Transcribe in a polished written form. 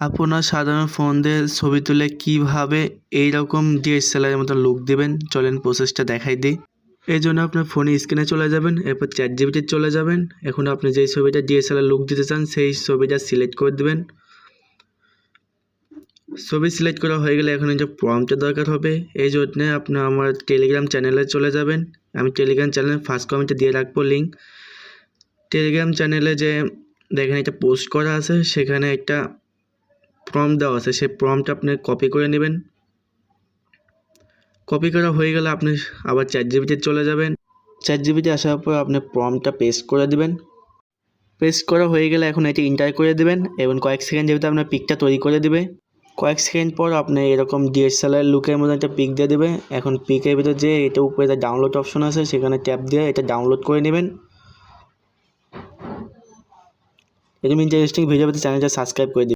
আপনার সাধারণ ফোন দিয়ে ছবি তুলে কিভাবে এইরকম ডিএসএলআর মতো লুক দেবেন চলেন প্রসেসটা দেখাই দিই। এই জন্য আপনার ফোনে স্ক্রিনে চলে যাবেন, এরপর ChatGPT চলে যাবেন। এখন আপনি যেই ছবিটা ডিএসএলআর লুক দিতে চান সেই ছবিটা সিলেক্ট করে দেবেন। ছবি সিলেক্ট করা হয়ে গেলে এখন একটা প্রম্পটের দরকার হবে। এই জন্য আপনি আমার টেলিগ্রাম চ্যানেলে চলে যাবেন। আমি টেলিগ্রাম চ্যানেলে ফার্স্ট কমেন্টে দিয়ে রাখবো লিঙ্ক। টেলিগ্রাম চ্যানেলে যে দেখেন একটা পোস্ট করা আছে, সেখানে একটা প্রম্পট দেওয়া আছে, সেই প্রম্পটটা আপনি কপি করে নেবেন। কপি করা হয়ে গেলে আপনি আবার ChatGPT চলে যাবেন। ChatGPT আসার পর আপনি প্রম্পটটা পেস্ট করে দিবেন। পেস্ট করা হয়ে গেলে এখন এটি এন্টার করে দিবেন এবং কয়েক সেকেন্ড যেহেতু আপনার পিকটা তৈরি করে দিবে। কয়েক সেকেন্ড পর আপনি এরকম ডিএসএলআর লুকের মধ্যে একটা পিক দিয়ে দেবে। এখন পিকের ভিতরে যে এটা উপরে একটা ডাউনলোড অপশন আছে, সেখানে ট্যাপ দিয়ে এটা ডাউনলোড করে নেবেন। এরকম ইন্টারেস্টিং ভিডিও পেতে চ্যানেলটা সাবস্ক্রাইব করে দিন।